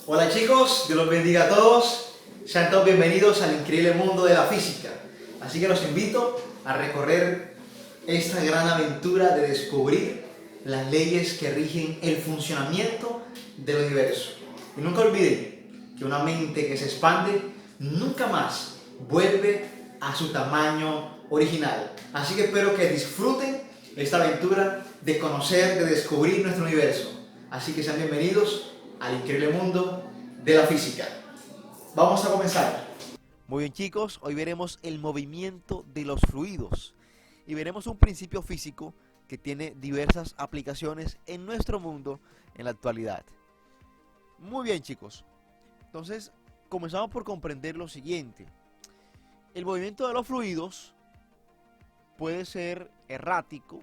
Hola chicos, Dios los bendiga a todos. Sean todos bienvenidos al increíble mundo de la física. Así que los invito a recorrer esta gran aventura de descubrir las leyes que rigen el funcionamiento del universo. Y nunca olviden que una mente que se expande nunca más vuelve a su tamaño original. Así que espero que disfruten esta aventura de conocer, de descubrir nuestro universo. Así que sean bienvenidos al increíble mundo de la física. Vamos a comenzar. Muy bien chicos, hoy veremos el movimiento de los fluidos y veremos un principio físico que tiene diversas aplicaciones en nuestro mundo en la actualidad. Muy bien chicos, entonces comenzamos por comprender lo siguiente. El movimiento de los fluidos puede ser errático,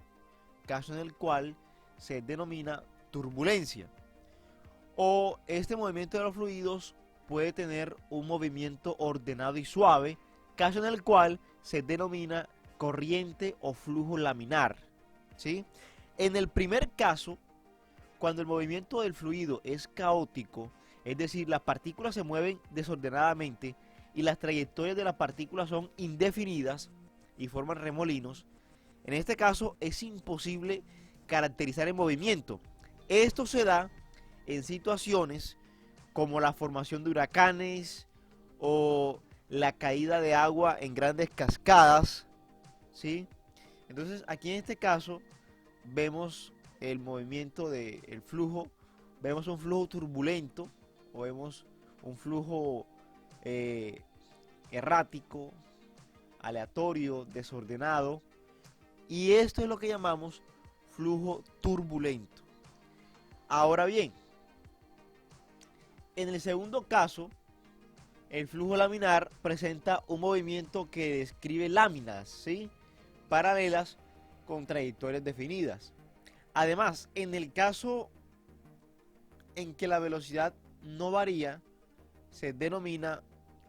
caso en el cual se denomina turbulencia, o este movimiento de los fluidos puede tener un movimiento ordenado y suave, caso en el cual se denomina corriente o flujo laminar, ¿sí? En el primer caso, cuando el movimiento del fluido es caótico, es decir, las partículas se mueven desordenadamente y las trayectorias de las partículas son indefinidas y forman remolinos, en este caso es imposible caracterizar el movimiento. Esto se da en situaciones como la formación de huracanes o la caída de agua en grandes cascadas, ¿sí? Entonces aquí en este caso vemos el movimiento del flujo, vemos un flujo turbulento o vemos un flujo eh, errático, aleatorio, desordenado, y esto es lo que llamamos flujo turbulento. Ahora bien, en el segundo caso, el flujo laminar presenta un movimiento que describe láminas, ¿sí?, paralelas con trayectorias definidas. Además, en el caso en que la velocidad no varía, se denomina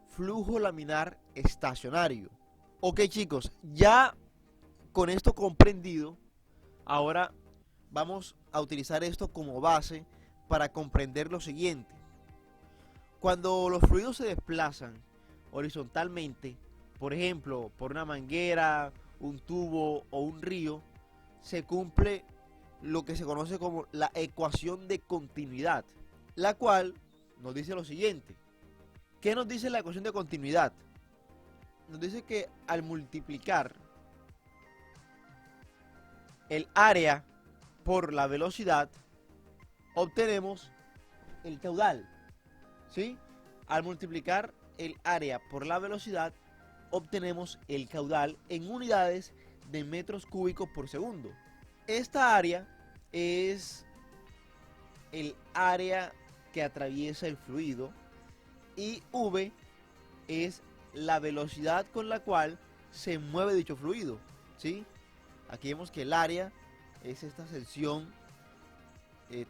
flujo laminar estacionario. Ok chicos, ya con esto comprendido, ahora vamos a utilizar esto como base para comprender lo siguiente. Cuando los fluidos se desplazan horizontalmente, por ejemplo, por una manguera, un tubo o un río, se cumple lo que se conoce como la ecuación de continuidad, la cual nos dice lo siguiente. ¿Qué nos dice la ecuación de continuidad? Nos dice que al multiplicar el área por la velocidad, obtenemos el caudal, ¿sí? Al multiplicar el área por la velocidad, obtenemos el caudal en unidades de metros cúbicos por segundo. Esta área es el área que atraviesa el fluido y V es la velocidad con la cual se mueve dicho fluido, ¿sí? Aquí vemos que el área es esta sección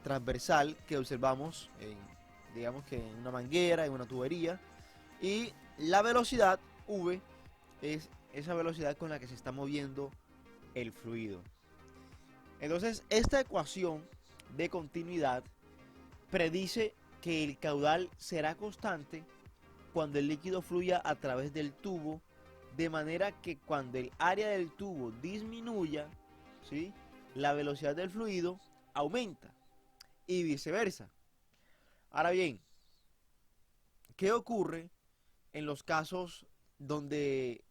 transversal que observamos digamos que en una manguera, en una tubería, y la velocidad V es esa velocidad con la que se está moviendo el fluido. Entonces, esta ecuación de continuidad predice que el caudal será constante cuando el líquido fluya a través del tubo, de manera que cuando el área del tubo disminuya, ¿sí?, la velocidad del fluido aumenta y viceversa. Ahora bien, ¿qué ocurre en los casos donde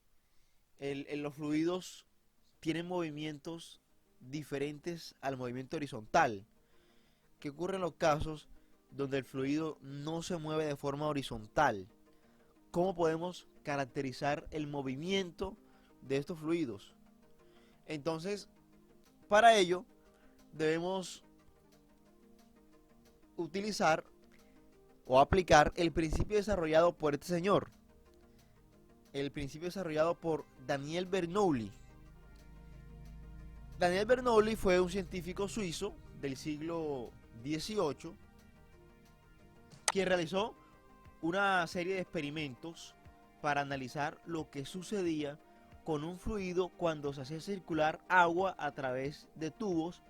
los fluidos tienen movimientos diferentes al movimiento horizontal? ¿Qué ocurre en los casos donde el fluido no se mueve de forma horizontal? ¿Cómo podemos caracterizar el movimiento de estos fluidos? Entonces, para ello debemos utilizar o aplicar el principio desarrollado por este señor, el principio desarrollado por Daniel Bernoulli. Daniel Bernoulli fue un científico suizo del siglo XVIII quien realizó una serie de experimentos para analizar lo que sucedía con un fluido cuando se hacía circular agua a través de tubos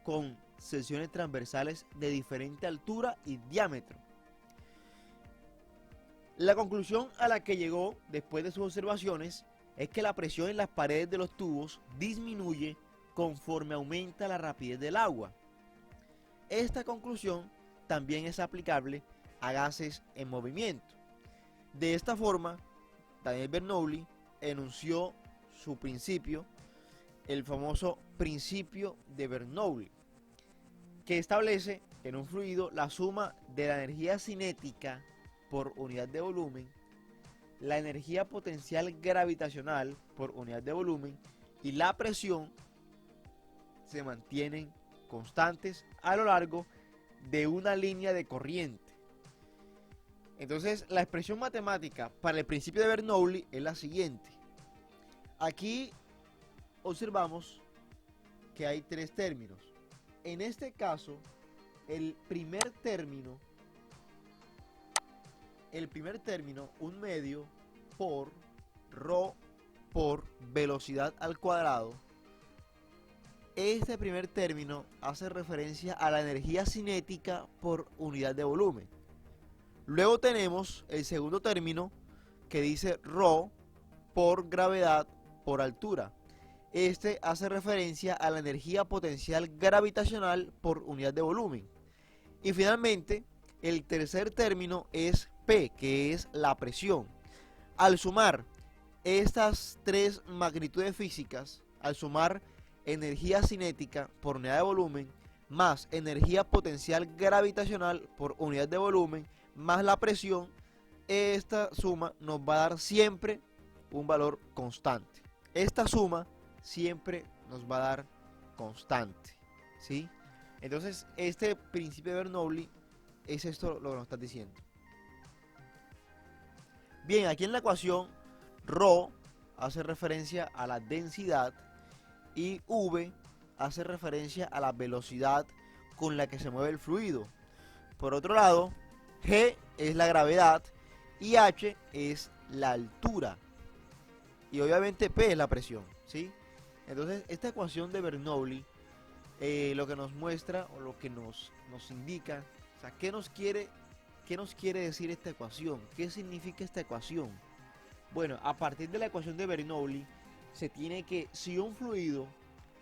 con secciones transversales de diferente altura y diámetro. La conclusión a la que llegó después de sus observaciones es que la presión en las paredes de los tubos disminuye conforme aumenta la rapidez del agua. Esta conclusión también es aplicable a gases en movimiento. De esta forma, Daniel Bernoulli enunció su principio, el famoso principio de Bernoulli, que establece que en un fluido la suma de la energía cinética por unidad de volumen, la energía potencial gravitacional por unidad de volumen y la presión se mantienen constantes a lo largo de una línea de corriente. Entonces, la expresión matemática para el principio de Bernoulli es la siguiente. Aquí observamos que hay tres términos. En este caso, el primer término, un medio por ρ por velocidad al cuadrado. Este primer término hace referencia a la energía cinética por unidad de volumen. Luego tenemos el segundo término que dice ρ por gravedad por altura. Este hace referencia a la energía potencial gravitacional por unidad de volumen. Y finalmente, el tercer término es P, que es la presión. Al sumar estas tres magnitudes físicas, al sumar energía cinética por unidad de volumen, más energía potencial gravitacional por unidad de volumen, más la presión, esta suma nos va a dar siempre un valor constante. Esta suma siempre nos va a dar constante, ¿sí? Entonces, este principio de Bernoulli es esto lo que nos está diciendo. Bien, aquí en la ecuación, ρ hace referencia a la densidad y V hace referencia a la velocidad con la que se mueve el fluido. Por otro lado, G es la gravedad y H es la altura. Y obviamente P es la presión, ¿sí? Entonces, esta ecuación de Bernoulli lo que nos muestra o lo que nos indica, o sea, ¿qué nos quiere decir esta ecuación? ¿Qué significa esta ecuación? Bueno, a partir de la ecuación de Bernoulli se tiene que, si un fluido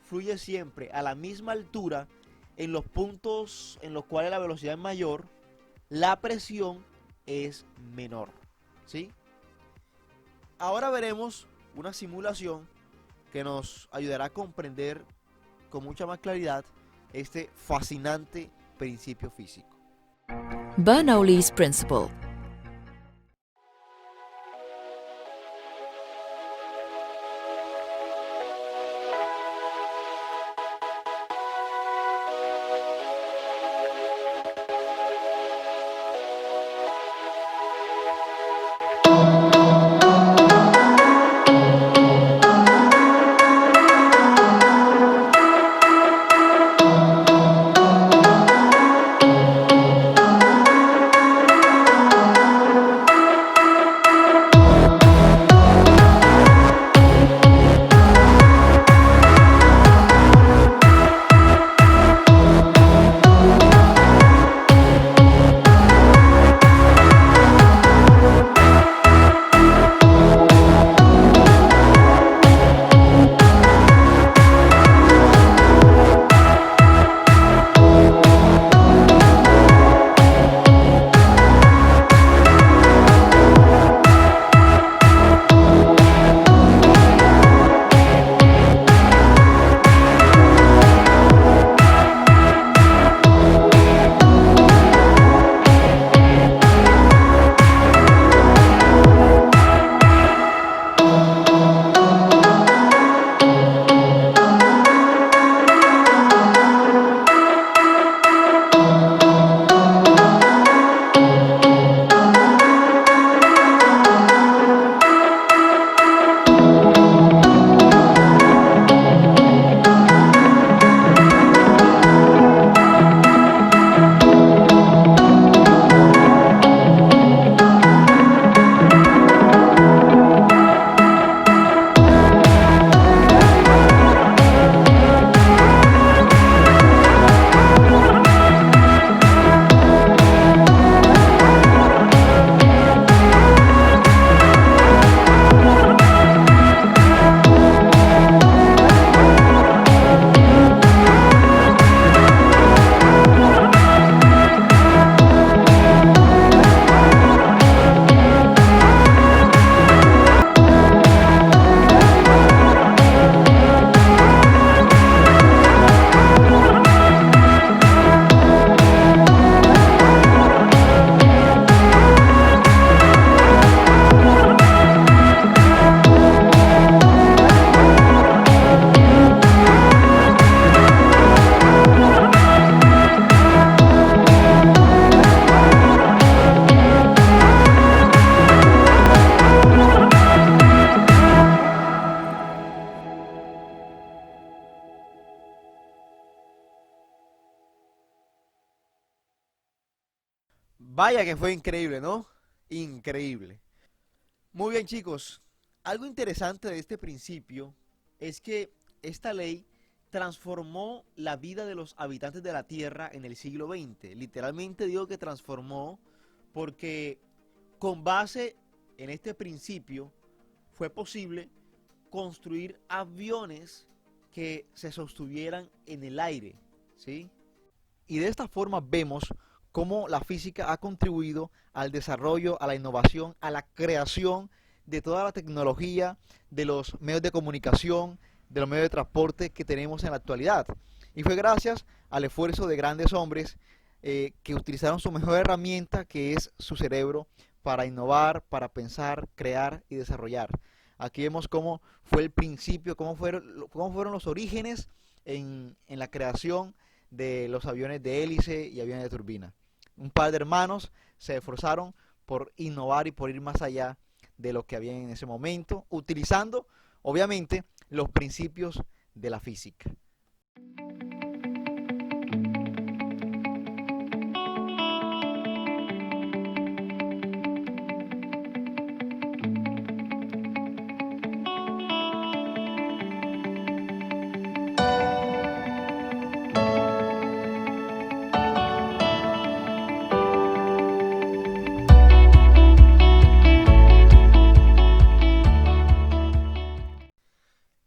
fluye siempre a la misma altura en los puntos en los cuales la velocidad es mayor, la presión es menor, ¿sí? Ahora veremos una simulación que nos ayudará a comprender con mucha más claridad este fascinante principio físico. Bernoulli's principle. Vaya que fue increíble, ¿no? Increíble. Muy bien, chicos. Algo interesante de este principio es que esta ley transformó la vida de los habitantes de la Tierra en el siglo XX. Literalmente digo que transformó porque con base en este principio fue posible construir aviones que se sostuvieran en el aire, ¿sí? Y de esta forma vemos cómo la física ha contribuido al desarrollo, a la innovación, a la creación de toda la tecnología, de los medios de comunicación, de los medios de transporte que tenemos en la actualidad. Y fue gracias al esfuerzo de grandes hombres que utilizaron su mejor herramienta, que es su cerebro, para innovar, para pensar, crear y desarrollar. Aquí vemos cómo fue el principio, cómo fueron los orígenes en la creación de los aviones de hélice y aviones de turbina. Un par de hermanos se esforzaron por innovar y por ir más allá de lo que había en ese momento, utilizando obviamente los principios de la física.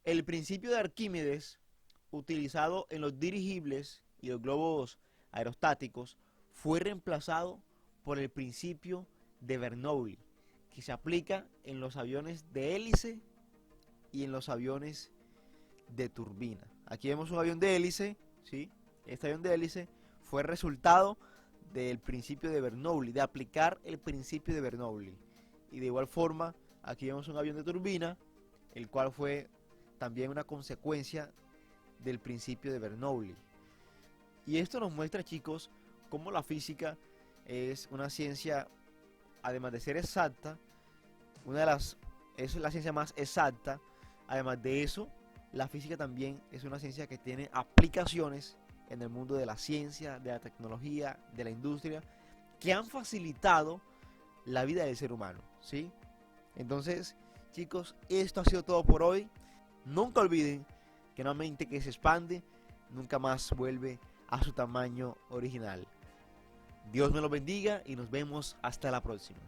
El principio de Arquímedes, utilizado en los dirigibles y los globos aerostáticos, fue reemplazado por el principio de Bernoulli, que se aplica en los aviones de hélice y en los aviones de turbina. Aquí vemos un avión de hélice, ¿sí? Este avión de hélice fue resultado del principio de Bernoulli, de aplicar el principio de Bernoulli. Y de igual forma, aquí vemos un avión de turbina, el cual fue también una consecuencia del principio de Bernoulli. Y esto nos muestra, chicos, cómo la física es una ciencia, además de ser exacta, es la ciencia más exacta. Además de eso, la física también es una ciencia que tiene aplicaciones en el mundo de la ciencia, de la tecnología, de la industria, que han facilitado la vida del ser humano, ¿sí? Entonces, chicos, esto ha sido todo por hoy. Nunca olviden que una mente que se expande nunca más vuelve a su tamaño original. Dios me los bendiga y nos vemos hasta la próxima.